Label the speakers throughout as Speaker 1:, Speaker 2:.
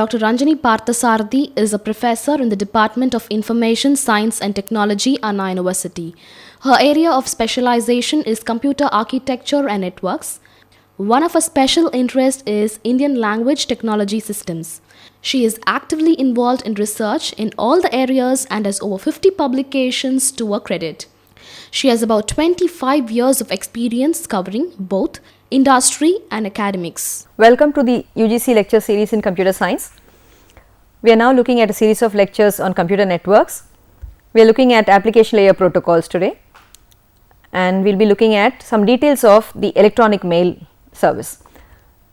Speaker 1: Dr. Ranjani Parthasarathy is a professor in the Department of Information Science and Technology, Anna University. Her area of specialization is computer architecture and networks. One of her special interests is Indian language technology systems. She is actively involved in research in all the areas and has over 50 publications to her credit. She has about 25 years of experience covering both industry and academics.
Speaker 2: Welcome to the UGC lecture series in computer science. We are now looking at a series of lectures on computer networks. We are looking at application layer protocols today, and we will be looking at some details of the electronic mail service.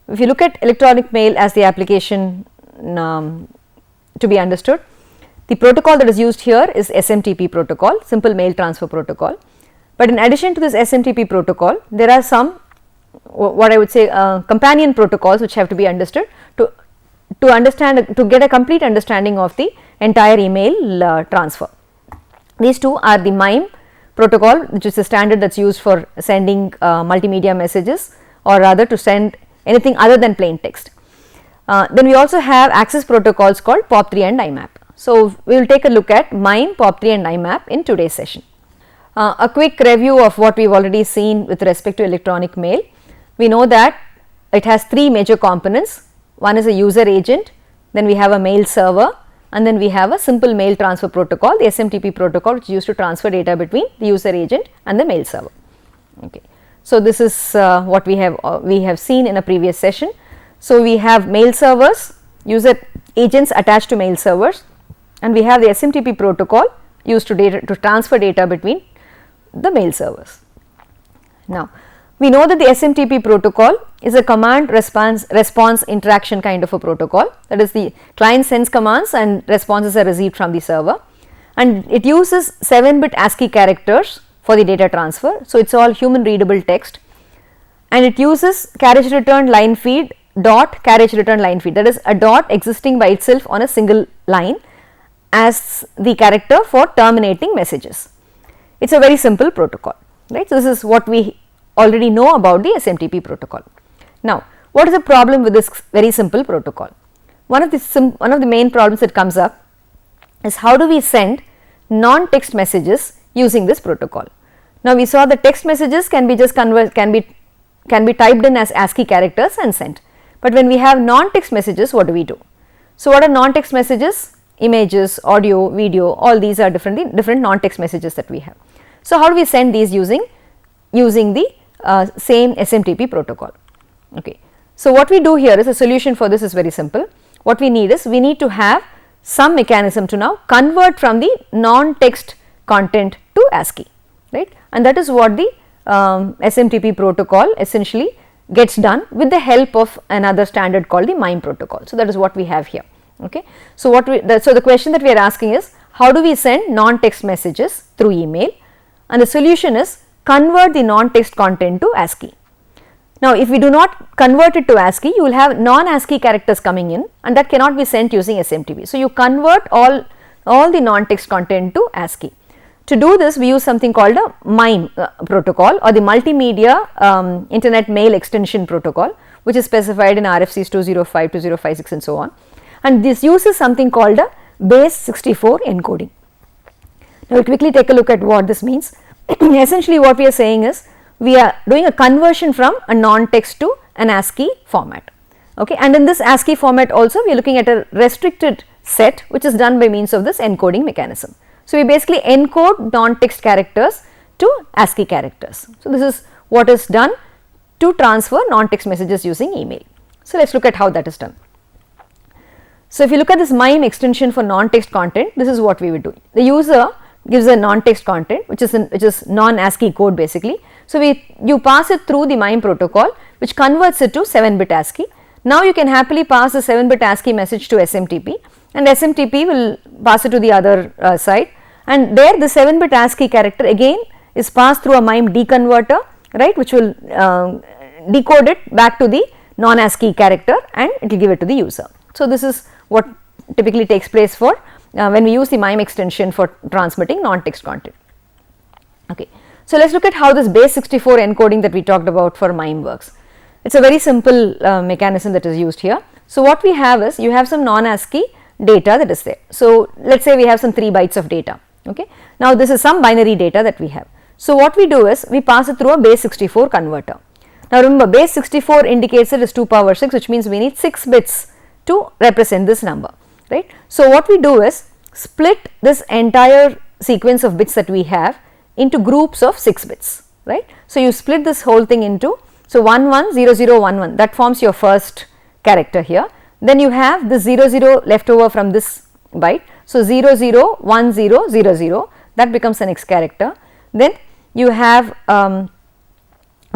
Speaker 2: If you look at electronic mail as the application to be understood, the protocol that is used here is SMTP protocol, simple mail transfer protocol. But in addition to this SMTP protocol, there are some what I would say companion protocols which have to be understood to get a complete understanding of the entire email transfer. These two are the MIME protocol, which is a standard that is used for sending multimedia messages, or rather to send anything other than plain text. Then we also have access protocols called POP3 and IMAP. So, we will take a look at MIME, POP3 and IMAP in today's session. A quick review of what we have already seen with respect to electronic mail. We know that it has three major components. One is a user agent, then we have a mail server, and then we have a simple mail transfer protocol, the SMTP protocol, which is used to transfer data between the user agent and the mail server. Okay. So, this is what we have seen in a previous session. So, we have mail servers, user agents attached to mail servers, and we have the SMTP protocol used to transfer data between the mail servers. Now, we know that the SMTP protocol is a command response interaction kind of a protocol, that is, the client sends commands and responses are received from the server, and it uses 7-bit ASCII characters for the data transfer. So, it is all human readable text, and it uses carriage return line feed dot carriage return line feed, that is a dot existing by itself on a single line as the character for terminating messages. It is a very simple protocol, right. So, this is what we already know about the SMTP protocol. Now, what is the problem with this very simple protocol? One of the main problems that comes up is how do we send non-text messages using this protocol. Now, we saw the text messages can be typed in as ASCII characters and sent, but when we have non-text messages, what do we do? So, what are non-text messages? Images, audio, video, all these are different non-text messages that we have. So, how do we send these using the same SMTP protocol? Okay. So, what we do here is, a solution for this is very simple. What we need is, we need to have some mechanism to now convert from the non-text content to ASCII, right, and that is what the SMTP protocol essentially gets done with the help of another standard called the MIME protocol. So, that is what we have here. Okay. So, the question that we are asking is, how do we send non-text messages through email, and the solution is convert the non-text content to ASCII. Now, if we do not convert it to ASCII, you will have non-ASCII characters coming in, and that cannot be sent using SMTP. So, you convert all the non-text content to ASCII. To do this, we use something called a MIME protocol, or the Multimedia Internet Mail Extension Protocol, which is specified in RFCs 205, 2056 and so on, and this uses something called a base 64 encoding. Now, we will quickly take a look at what this means. Essentially, what we are saying is, we are doing a conversion from a non-text to an ASCII format, okay, and in this ASCII format also we are looking at a restricted set, which is done by means of this encoding mechanism. So, we basically encode non-text characters to ASCII characters. So, this is what is done to transfer non-text messages using email. So, let us look at how that is done. So, if you look at this MIME extension for non-text content, this is what we would do. The user gives a non-text content, which is non-ASCII code basically. So, you pass it through the MIME protocol, which converts it to 7-bit ASCII. Now, you can happily pass a 7-bit ASCII message to SMTP, and SMTP will pass it to the other side, and there the 7-bit ASCII character again is passed through a MIME deconverter, right, which will decode it back to the non-ASCII character, and it will give it to the user. So, this is what typically takes place for when we use the MIME extension for transmitting non-text content. Okay. So, let us look at how this base 64 encoding that we talked about for MIME works. It is a very simple mechanism that is used here. So what we have is, you have some non-ASCII data that is there. So let's say we have some 3 bytes of data. Okay. Now this is some binary data that we have. So what we do is, we pass it through a base 64 converter. Now remember, base 64 indicates it is 2 power 6, which means we need 6 bits to represent this number, right. So what we do is, split this entire sequence of bits that we have into groups of 6 bits, right. So you split this whole thing into, so 110011, that forms your first character here. Then you have the 00 left over from this byte. So 001000, that becomes the next character. Then you have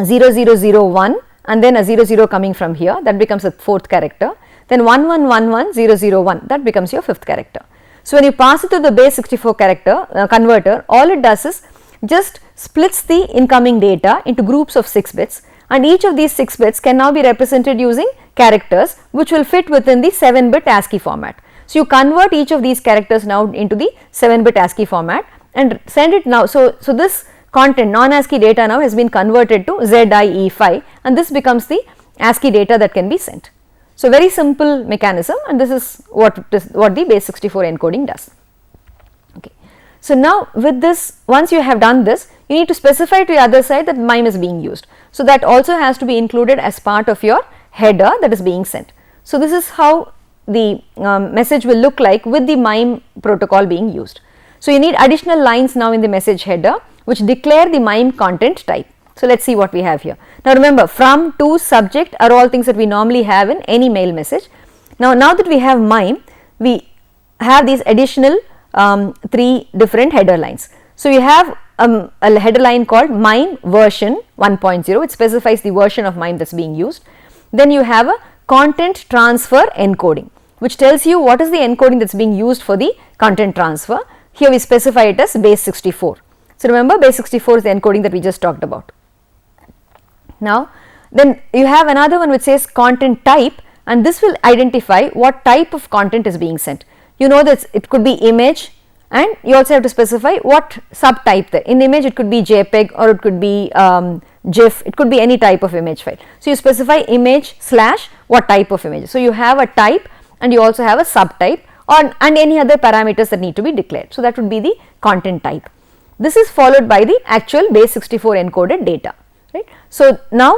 Speaker 2: 0001 and then a 00 coming from here, that becomes a 4th character. Then 1111001, that becomes your 5th character. So when you pass it to the base 64 character converter, all it does is just splits the incoming data into groups of 6 bits, and each of these 6 bits can now be represented using characters which will fit within the 7-bit ASCII format. So you convert each of these characters now into the 7-bit ASCII format and send it now. So this content, non-ASCII data, now has been converted to ZIE5, and this becomes the ASCII data that can be sent. So very simple mechanism, and this is what the base 64 encoding does. Okay. So now with this, once you have done this, you need to specify to the other side that MIME is being used. So that also has to be included as part of your header that is being sent. So this is how the message will look like with the MIME protocol being used. So you need additional lines now in the message header which declare the MIME content type. So let us see what we have here. Now remember, from, to, subject are all things that we normally have in any mail message. Now that we have MIME, we have these additional 3 different header lines. So you have a header line called MIME version 1.0, which specifies the version of MIME that is being used. Then you have a content transfer encoding, which tells you what is the encoding that is being used for the content transfer. Here we specify it as base 64. So remember, base 64 is the encoding that we just talked about. Now then you have another one which says content type, and this will identify what type of content is being sent. You know that it could be image, and you also have to specify what subtype there. In image it could be JPEG, or it could be GIF, it could be any type of image file. So you specify image / what type of image. So you have a type and you also have a subtype and any other parameters that need to be declared. So that would be the content type. This is followed by the actual base 64 encoded data, right. So now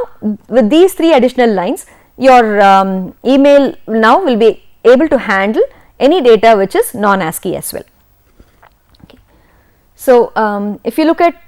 Speaker 2: with these 3 additional lines, your email now will be able to handle any data which is non-ASCII as well. Okay. So if you look at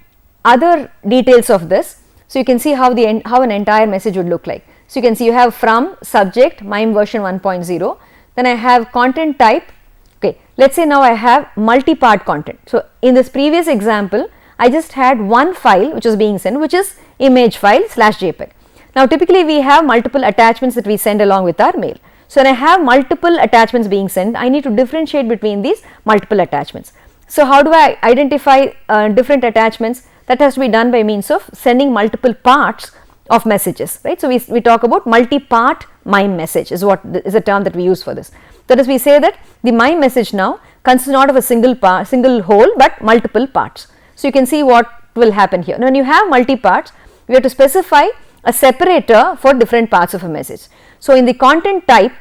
Speaker 2: other details of this, so you can see how an entire message would look like. So you can see you have from, subject, MIME version 1.0, then I have content type. Okay, let us say now I have multi-part content. So in this previous example, I just had one file which is being sent, which is image file / JPEG. Now typically we have multiple attachments that we send along with our mail. So when I have multiple attachments being sent, I need to differentiate between these multiple attachments. So how do I identify different attachments? That has to be done by means of sending multiple parts of messages, right. So we talk about multi-part MIME message is what is a term that we use for this. That is, we say that the MIME message now consists not of a single whole, but multiple parts. So you can see what will happen here. Now when you have multi-parts, we have to specify a separator for different parts of a message. So in the content type,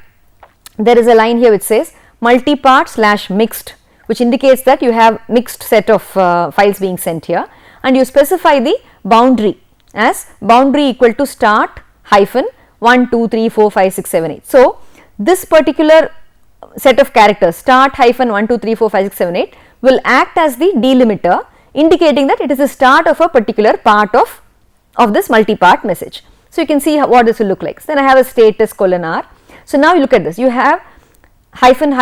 Speaker 2: there is a line here which says multi-part / mixed, which indicates that you have mixed set of files being sent here, and you specify the boundary as boundary equal to start hyphen 1 2 3 4 5 6 7 8. So this particular set of characters, start hyphen 1 2 3 4 5 6 7 8, will act as the delimiter, indicating that it is the start of a particular part of this multi-part message. So you can see what this will look like. So then I have a status : R. So now you look at this, you have hyphen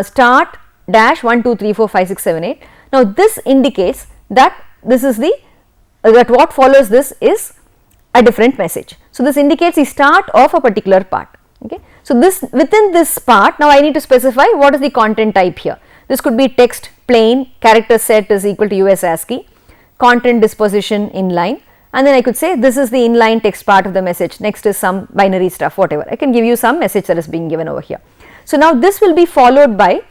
Speaker 2: start dash 1 2 3 4 5 6 7 8. Now this indicates that this is that what follows this is a different message. So this indicates the start of a particular part. Okay. So this, within this part, now I need to specify what is the content type here. This could be text, plain, character set is equal to US ASCII, content disposition inline, and then I could say this is the inline text part of the message, next is some binary stuff, whatever. I can give you some message that is being given over here. So now this will be followed by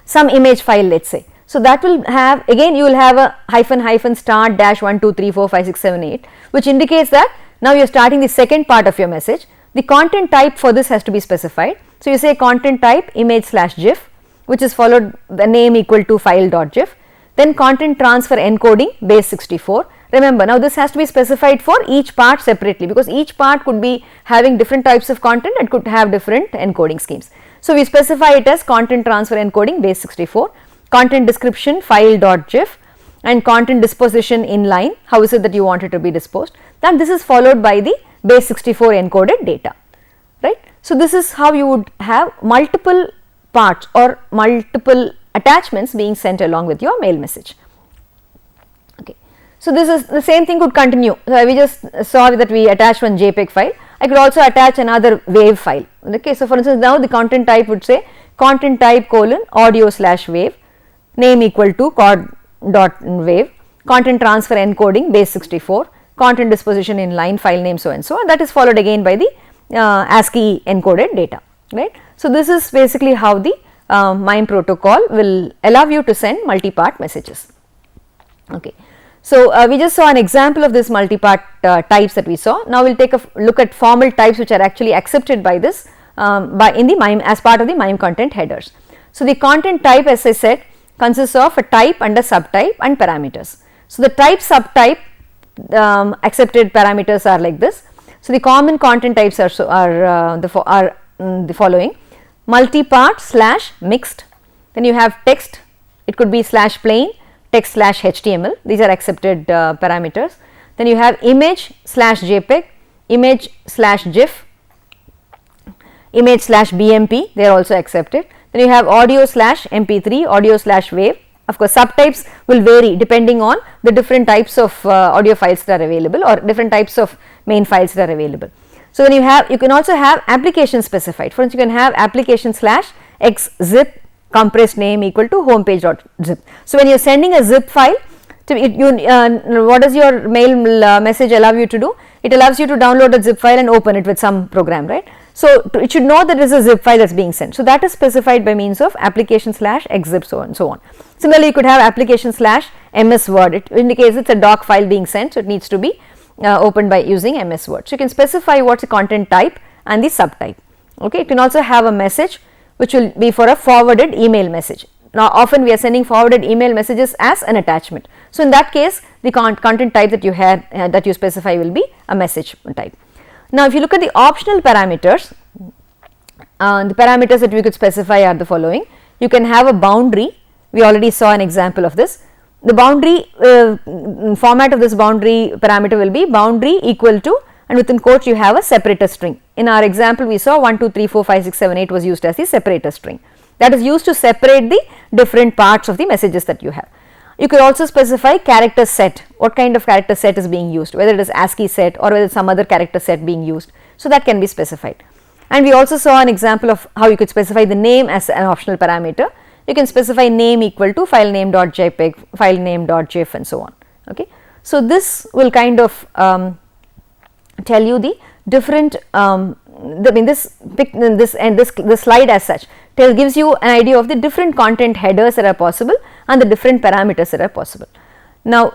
Speaker 2: some image file, let us say. So that will have, again you will have a hyphen start dash 1 2 3 4 5 6 7 8, which indicates that now you are starting the second part of your message. the content type for this has to be specified. So, you say content type image/gif, which is followed the name equal to file.gif, then content transfer encoding base 64. Remember, now this has to be specified for each part separately, because each part could be having different types of content and could have different encoding schemes. So, we specify it as content transfer encoding base 64, content description file.gif, and content disposition inline, how is it that you want it to be disposed, then this is followed by the base 64 encoded data, right. So, this is how you would have multiple parts or multiple attachments being sent along with your mail message. Okay. So, this is the same thing could continue. So, we just saw that we attached one JPEG file. I could also attach another WAV file. Okay. So, for instance, now the content type would say content type colon audio/wave, name equal to chord.wave, content transfer encoding base 64, content disposition in line, file name so and so, and that is followed again by the ASCII encoded data, right. So, this is basically how the MIME protocol will allow you to send multi-part messages. Okay. So, we just saw an example of this multi-part types that we saw. Now, we will take a look at formal types which are actually accepted by this in the MIME as part of the MIME content headers. So, the content type, as I said, consists of a type and a subtype and parameters. So, the type subtype accepted parameters are like this. So, the common content types are the following: multi-part / mixed, then you have text, it could be /plain, text /HTML, these are accepted parameters. Then you have image/JPEG, image/GIF, image/BMP, they are also accepted. Then you have audio/MP3, audio/wave. Of course, subtypes will vary depending on the different types of audio files that are available or different types of main files that are available. So, then you can also have application specified. For instance, you can have application/xzip compressed name equal to homepage.zip. So, when you are sending a zip file, what does your mail message allow you to do? It allows you to download a zip file and open it with some program, right. So, it should know that this is a zip file that is being sent. So, that is specified by means of application/xzip so and so on. Similarly, you could have application/MS Word, it indicates it is a doc file being sent. So, it needs to be opened by using MS Word. So, you can specify what is the content type and the subtype. Okay. You can also have a message which will be for a forwarded email message. Now, often we are sending forwarded email messages as an attachment. So, in that case the content type that you have that you specify will be a message type. Now, if you look at the optional parameters, the parameters that we could specify are the following. You can have a boundary, we already saw an example of this. The boundary format of this boundary parameter will be boundary equal to, and within quotes you have a separator string. In our example, we saw 1, 2, 3, 4, 5, 6, 7, 8 was used as the separator string, that is used to separate the different parts of the messages that you have. You could also specify character set, what kind of character set is being used, whether it is ASCII set or whether some other character set being used. So, that can be specified. And we also saw an example of how you could specify the name as an optional parameter. You can specify name equal to file name.jpg, file name.gif and so on. Okay. So, this will kind of tell you the different this slide as such gives you an idea of the different content headers that are possible and the different parameters that are possible. Now,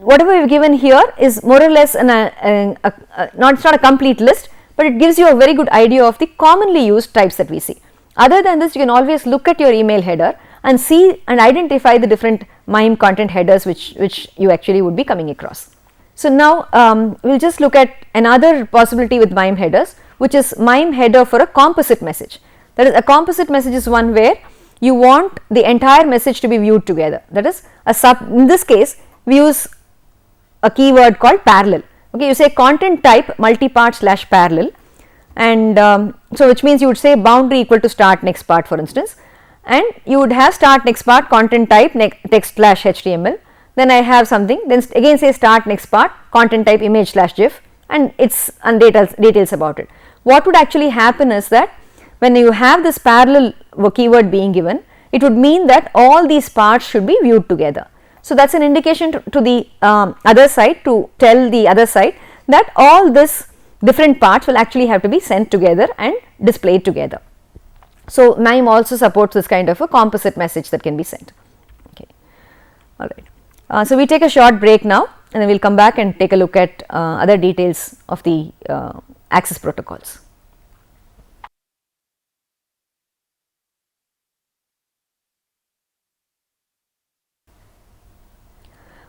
Speaker 2: whatever we have given here is more or less not a complete list, but it gives you a very good idea of the commonly used types that we see. Other than this, you can always look at your email header and see and identify the different MIME content headers which you actually would be coming across. So, now we will just look at another possibility with MIME headers, which is MIME header for a composite message. That is, a composite message is one where you want the entire message to be viewed together. That is, in this case we use a keyword called parallel. Okay, you say content type multi-part/parallel, and so which means you would say boundary equal to start next part, for instance, and you would have start next part content type text/HTML. Then I have something, then again say start next part content type image/GIF, and details about it. What would actually happen is that when you have this parallel keyword being given, it would mean that all these parts should be viewed together. So, that is an indication to the other side, to tell the other side that all this different parts will actually have to be sent together and displayed together. So, MIME also supports this kind of a composite message that can be sent. Okay. All right. So, we take a short break now, and then we will come back and take a look at other details of the access protocols.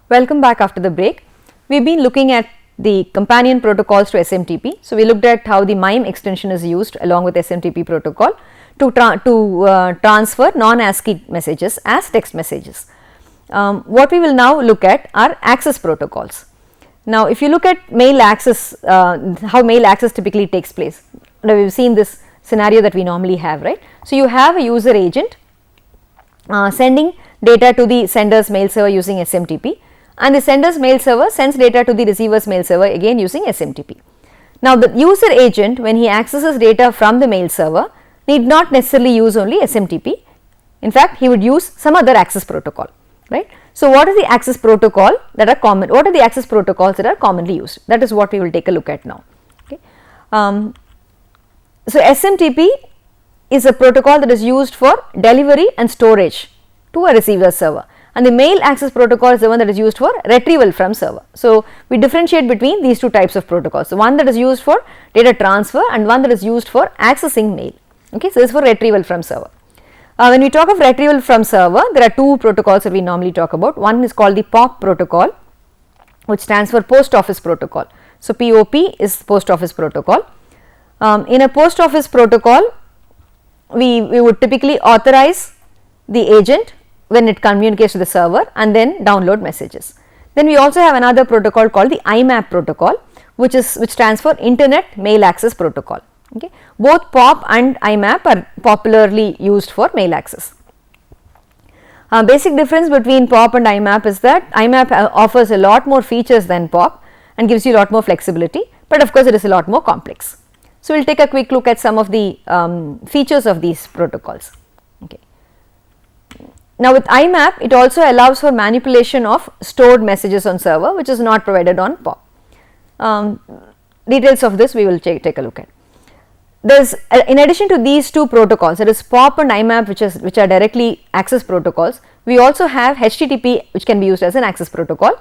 Speaker 2: Welcome back after the break. We've been looking at the companion protocols to SMTP. So, we looked at how the MIME extension is used along with SMTP protocol to transfer non-ASCII messages as text messages. What we will now look at are access protocols. Now, if you look at mail access, how mail access typically takes place. Now, we have seen this scenario that we normally have, right. So, you have a user agent sending data to the sender's mail server using SMTP, and the sender's mail server sends data to the receiver's mail server again using SMTP. Now, the user agent, when he accesses data from the mail server, need not necessarily use only SMTP. In fact, he would use some other access protocol, right. So, what is the access protocol that are common? What are the access protocols that are commonly used? That is what we will take a look at now. Okay. So, SMTP is a protocol that is used for delivery and storage to a receiver server, and the mail access protocol is the one that is used for retrieval from server. So, we differentiate between these two types of protocols. So, one that is used for data transfer and one that is used for accessing mail. Okay. So, this is for retrieval from server. When we talk of retrieval from server, there are two protocols that we normally talk about. One is called the POP protocol, which stands for Post Office Protocol. So, POP is Post Office Protocol. In a Post Office Protocol, we would typically authorize the agent when it communicates to the server and then download messages. Then we also have another protocol called the IMAP protocol, which stands for Internet Mail Access Protocol. Okay. Both POP and IMAP are popularly used for mail access. Basic difference between POP and IMAP is that IMAP offers a lot more features than POP and gives you a lot more flexibility, but of course, it is a lot more complex. So, we will take a quick look at some of the features of these protocols. Okay. Now, with IMAP, it also allows for manipulation of stored messages on server, which is not provided on POP. Details of this we will take a look at. There is, in addition to these two protocols, that is POP and IMAP, which are directly access protocols, we also have HTTP, which can be used as an access protocol.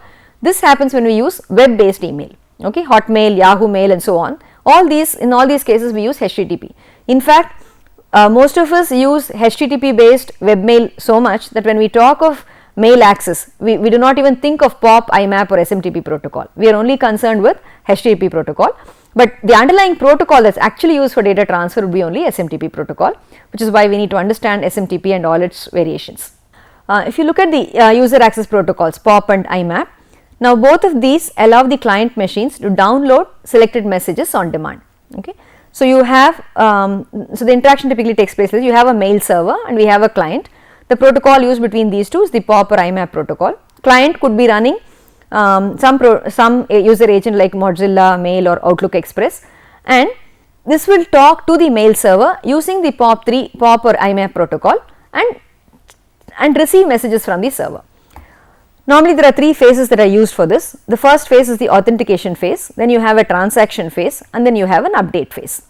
Speaker 2: This happens when we use web based email, okay, Hotmail, Yahoo Mail and so on. In all these cases we use HTTP. In fact, most of us use HTTP based webmail so much that when we talk of mail access, we do not even think of POP, IMAP or SMTP protocol. We are only concerned with HTTP protocol, but the underlying protocol that is actually used for data transfer would be only SMTP protocol, which is why we need to understand SMTP and all its variations. If you look at the user access protocols POP and IMAP, now both of these allow the client machines to download selected messages on demand. Okay. So, you have so the interaction typically takes place like you have a mail server and we have a client. The protocol used between these two is the POP or IMAP protocol. Client could be running some user agent like Mozilla, Mail or Outlook Express, and this will talk to the mail server using the POP or IMAP protocol and receive messages from the server. Normally, there are three phases that are used for this. The first phase is the authentication phase, then you have a transaction phase and then you have an update phase.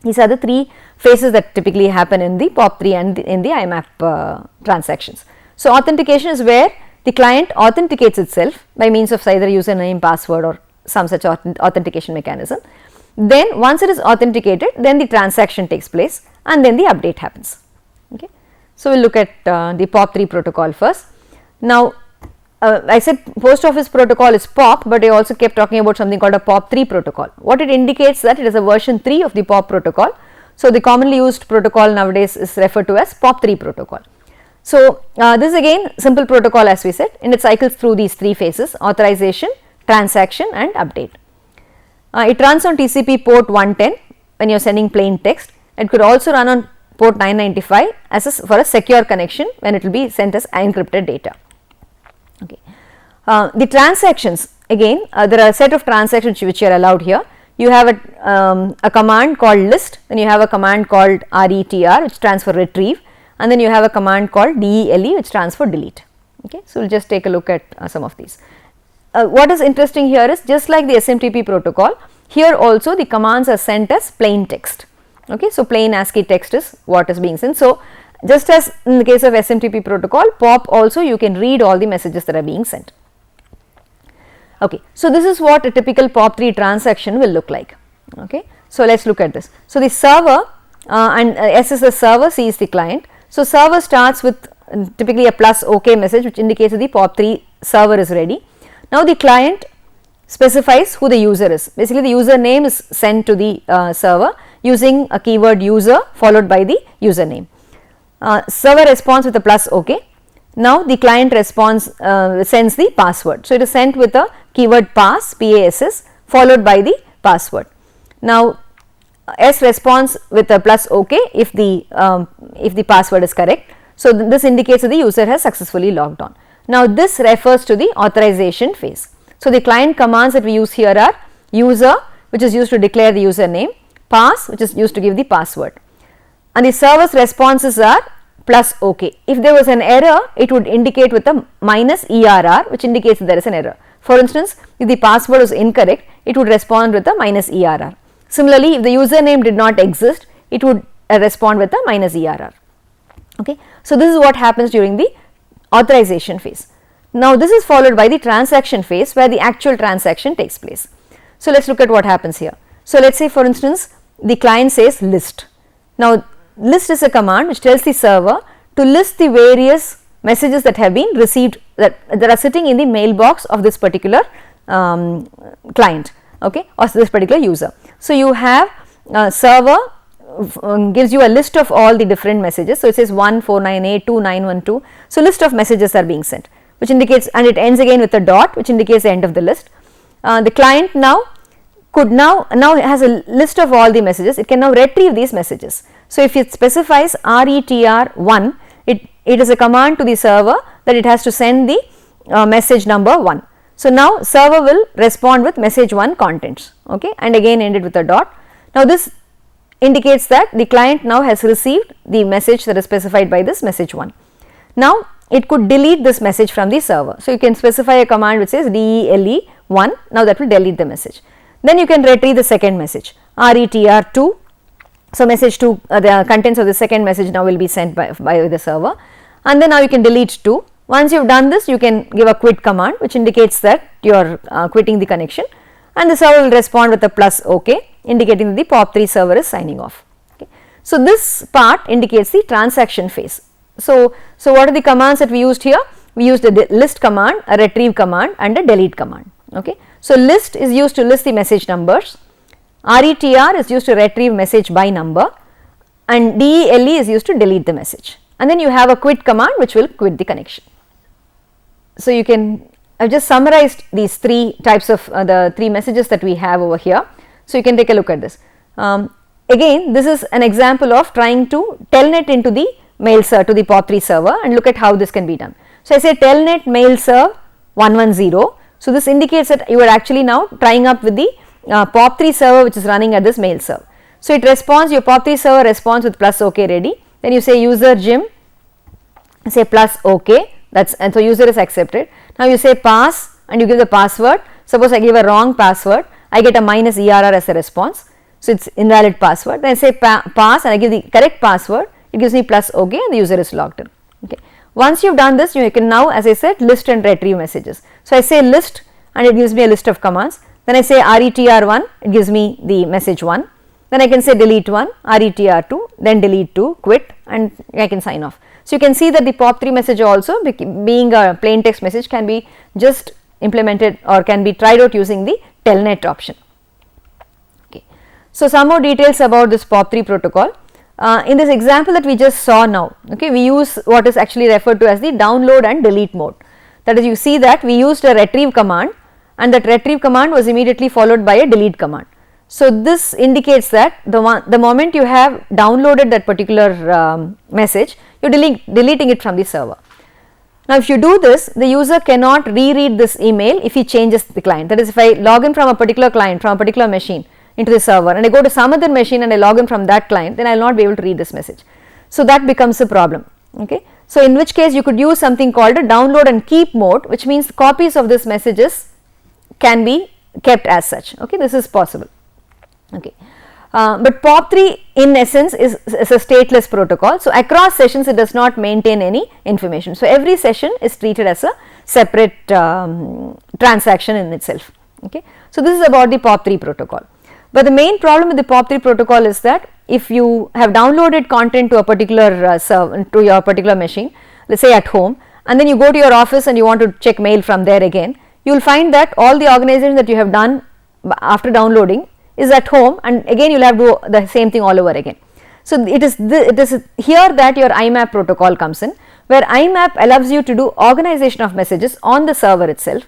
Speaker 2: These are the three phases that typically happen in the POP3 and in the IMAP transactions. So, authentication is where the client authenticates itself by means of either username, password or some such authentication mechanism. Then once it is authenticated, then the transaction takes place and then the update happens. Okay. So, we will look at the POP3 protocol first. Now, I said post office protocol is POP, but I also kept talking about something called a POP3 protocol. What it indicates that it is a version 3 of the POP protocol. So, the commonly used protocol nowadays is referred to as POP3 protocol. So, this is again simple protocol as we said, and it cycles through these three phases: authorization, transaction and update. It runs on TCP port 110 when you are sending plain text. It could also run on port 995 as for a secure connection when it will be sent as encrypted data. Okay. The transactions, again there are a set of transactions which are allowed here. You have a command called list, then you have a command called RETR which stands for retrieve, and then you have a command called DELE which stands for delete. Okay. So, we will just take a look at some of these. What is interesting here is just like the SMTP protocol, here also the commands are sent as plain text. Okay. So, plain ASCII text is what is being sent. So, just as in the case of SMTP protocol, POP also you can read all the messages that are being sent. Okay. So, this is what a typical POP3 transaction will look like. Okay. So, let us look at this. So, the server and S is the server, C is the client. So, server starts with typically a plus OK message which indicates that the POP3 server is ready. Now the client specifies who the user is. Basically the username is sent to the server using a keyword user followed by the username. Server responds with a plus OK. Now the client responds sends the password. So it is sent with a keyword pass, PASS, followed by the password. Now S responds with a plus OK if the password is correct. So this indicates that the user has successfully logged on. Now this refers to the authorization phase. So the client commands that we use here are user, which is used to declare the username, pass, which is used to give the password, and the server's responses are plus OK. If there was an error, it would indicate with a minus ERR, which indicates that there is an error. For instance, if the password was incorrect, it would respond with a minus ERR. Similarly, if the username did not exist, it would respond with a minus ERR. Okay. So this is what happens during the authorization phase. Now this is followed by the transaction phase, where the actual transaction takes place. So let's look at what happens here. So let's say, for instance, the client says list. Now list is a command which tells the server to list the various messages that have been received, that are sitting in the mailbox of this particular client, okay, or this particular user. So you have server gives you a list of all the different messages. So it says 1498 2912. So list of messages are being sent, which indicates, and it ends again with a dot, which indicates the end of the list. The client now has a list of all the messages. It can now retrieve these messages. So if it specifies retr1, it is a command to the server that it has to send the message number 1. So now server will respond with message 1 contents, okay, and again ended with a dot. Now this indicates that the client now has received the message that is specified by this message 1. Now it could delete this message from the server. So you can specify a command which says DELE1. Now that will delete the message. Then you can retrieve the second message, retr2. So message 2, the contents of the second message now will be sent by the server, and then now you can delete 2. Once you have done this, you can give a quit command, which indicates that you are quitting the connection, and the server will respond with a plus OK, indicating that the POP3 server is signing off. Okay. So this part indicates the transaction phase. So what are the commands that we used here? We used a list command, a retrieve command, and a delete command. Okay. So list is used to list the message numbers, retr is used to retrieve message by number, and DELE is used to delete the message, and then you have a quit command which will quit the connection. So you can, I've just summarized these three types of the three messages that we have over here. So you can take a look at this. Again, this is an example of trying to telnet into the mail server, to the POP3 server, and look at how this can be done. So I say telnet mail serve 110. So this indicates that you are actually now trying up with the POP3 server which is running at this mail server. So it responds, your POP3 server responds with plus OK ready. Then you say user Jim, say plus OK. And so user is accepted. Now you say pass and you give the password. Suppose I give a wrong password, I get a minus ERR as a response. So it's invalid password. Then I say pass and I give the correct password. It gives me plus OK and the user is logged in. Okay. Once you've done this, you can now, as I said, list and retrieve messages. So I say list and it gives me a list of commands. Then I say retr1, it gives me the message 1. Then I can say delete 1, retr2, then delete 2, quit, and I can sign off. So you can see that the POP3 message also, being a plain text message, can be just implemented or can be tried out using the telnet option. Okay. So some more details about this POP3 protocol. In this example that we just saw now, okay, we use what is actually referred to as the download and delete mode. That is, you see that we used a retrieve command, and that retrieve command was immediately followed by a delete command. So this indicates that the moment you have downloaded that particular message, you are deleting it from the server. Now if you do this, the user cannot reread this email if he changes the client. That is, if I log in from a particular client, from a particular machine into the server, and I go to some other machine and I log in from that client, then I will not be able to read this message. So that becomes a problem. Okay. So in which case you could use something called a download and keep mode, which means copies of this messages can be kept as such. Okay. This is possible. Okay. But POP3 in essence is a stateless protocol. So across sessions it does not maintain any information. So every session is treated as a separate transaction in itself. Okay. So this is about the POP3 protocol. But the main problem with the POP3 protocol is that if you have downloaded content to a particular server, to your particular machine, let's say at home, and then you go to your office and you want to check mail from there again, you will find that all the organization that you have done after downloading is at home, and again you will have to do the same thing all over again. So, it is here that your IMAP protocol comes in, where IMAP allows you to do organization of messages on the server itself.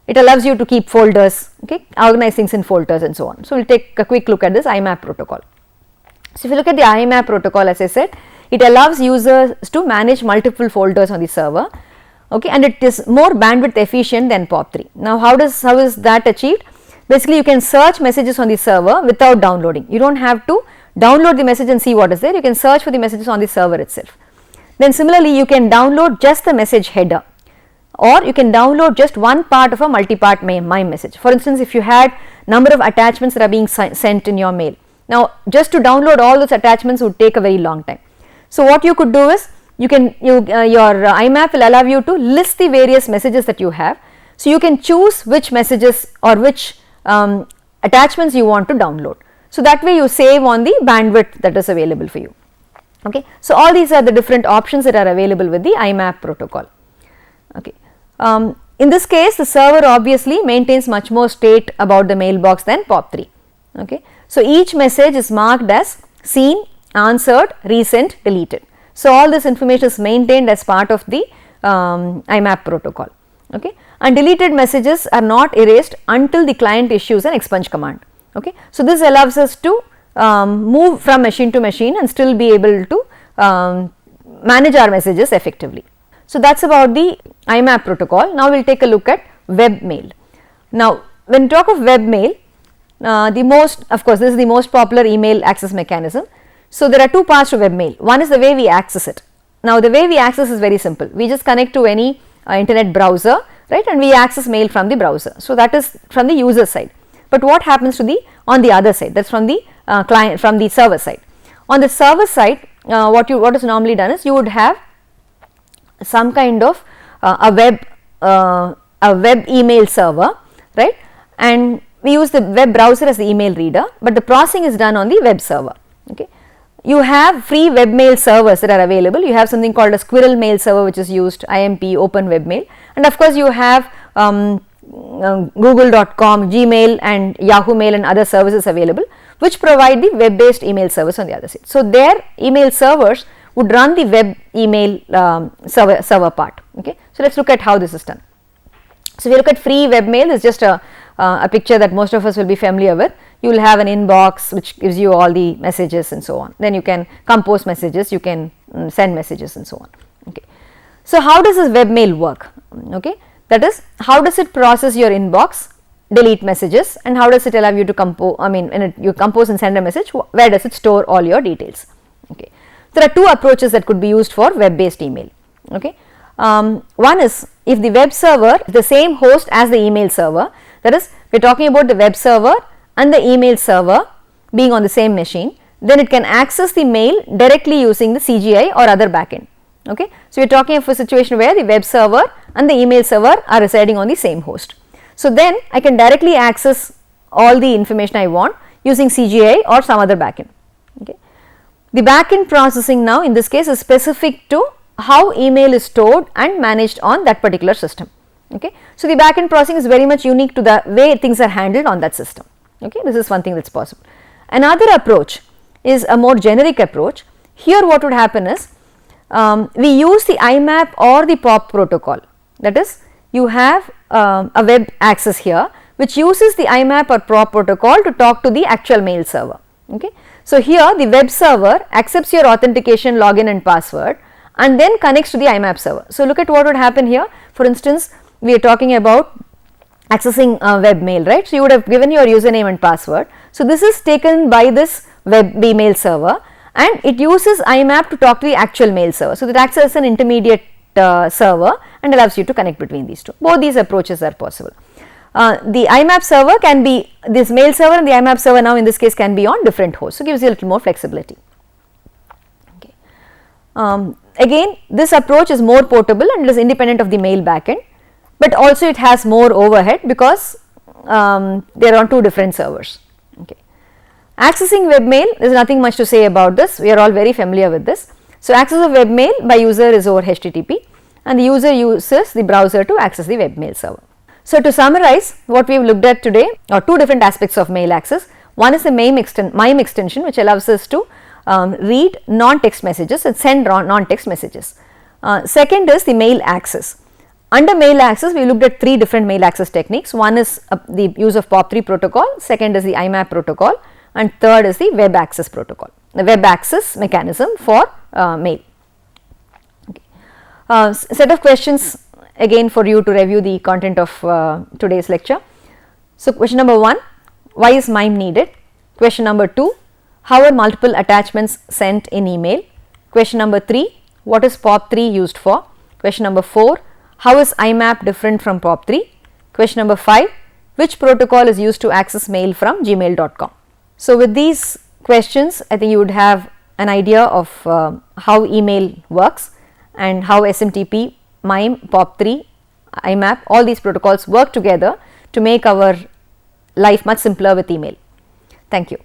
Speaker 2: It allows you to keep folders, okay, organize things in folders and so on. So, we will take a quick look at this IMAP protocol. So, if you look at the IMAP protocol, as I said, it allows users to manage multiple folders on the server, okay, and it is more bandwidth efficient than POP3. Now, how is that achieved? Basically, you can search messages on the server without downloading. You do not have to download the message and see what is there. You can search for the messages on the server itself. Then similarly, you can download just the message header, or you can download just one part of a multi-part MIME message. For instance, if you had number of attachments that are being sent in your mail, now just to download all those attachments would take a very long time. So, what you could do is your IMAP will allow you to list the various messages that you have. So, you can choose which messages or which attachments you want to download. So, that way you save on the bandwidth that is available for you. Okay. So, all these are the different options that are available with the IMAP protocol. Okay. In this case, the server obviously maintains much more state about the mailbox than POP3. Okay. So, each message is marked as seen, answered, resent, deleted. So, all this information is maintained as part of the IMAP protocol, okay, and deleted messages are not erased until the client issues an expunge command. Okay. So, this allows us to move from machine to machine and still be able to manage our messages effectively. So, that is about the IMAP protocol. Now, we will take a look at webmail. Now, when we talk of webmail, of course, this is the most popular email access mechanism. So, there are two parts to webmail. One is the way we access it. Now, the way we access is very simple. We just connect to any internet browser, right, and we access mail from the browser. So, that is from the user side. But what happens to on the other side, that is from the client, from the server side. On the server side, what is normally done is you would have some kind of a web email server, right, and we use the web browser as the email reader, but the processing is done on the web server. Okay. You have free webmail servers that are available. You have something called a Squirrel mail server, which is used, IMP, Open Webmail, and of course, you have Google.com, Gmail and Yahoo Mail and other services available, which provide the web based email service on the other side. So, their email servers would run the web email server part. Okay. So, let us look at how this is done. So, if you look at free webmail, is just a picture that most of us will be familiar with. You will have an inbox which gives you all the messages and so on. Then you can compose messages, you can send messages and so on. Okay. So, how does this webmail work? Okay. That is, how does it process your inbox, delete messages, and how does it allow you to compose, when you compose and send a message, where does it store all your details? Okay. There are two approaches that could be used for web based email. Okay. One is, if the web server is the same host as the email server, that is, we are talking about the web server and the email server being on the same machine, then it can access the mail directly using the CGI or other backend. Okay. So, we are talking of a situation where the web server and the email server are residing on the same host. So, then I can directly access all the information I want using CGI or some other backend. Okay. The backend processing now in this case is specific to how email is stored and managed on that particular system. Okay. So, the backend processing is very much unique to the way things are handled on that system. Okay. This is one thing that is possible. Another approach is a more generic approach. Here what would happen is, we use the IMAP or the POP protocol, that is, you have a web access here which uses the IMAP or POP protocol to talk to the actual mail server. Okay. So, here the web server accepts your authentication, login and password and then connects to the IMAP server. So, look at what would happen here. For instance, we are talking about accessing web mail, right. So, you would have given your username and password. So, this is taken by this web email server and it uses IMAP to talk to the actual mail server. So, that acts as an intermediate server and allows you to connect between these two. Both these approaches are possible. The IMAP server can be, this mail server and the IMAP server now in this case can be on different hosts. So, gives you a little more flexibility. Okay. Again, this approach is more portable and it is independent of the mail backend, but also it has more overhead because they are on two different servers. Okay. Accessing webmail, there is nothing much to say about this, we are all very familiar with this. So, access of webmail by user is over HTTP and the user uses the browser to access the webmail server. So, to summarize, what we have looked at today are two different aspects of mail access. One is the MIME extension, which allows us to read non-text messages and send non-text messages. Second is the mail access. Under mail access, we looked at three different mail access techniques. One is the use of POP3 protocol, second is the IMAP protocol, and third is the web access protocol, the web access mechanism for mail. Okay. Set of questions again for you to review the content of today's lecture. So, question number 1, why is MIME needed? Question number 2, how are multiple attachments sent in email? Question number 3, what is POP3 used for? Question number 4, how is IMAP different from POP3? Question number 5, which protocol is used to access mail from gmail.com? So, with these questions, I think you would have an idea of how email works and how SMTP, MIME, POP3, IMAP, all these protocols work together to make our life much simpler with email. Thank you.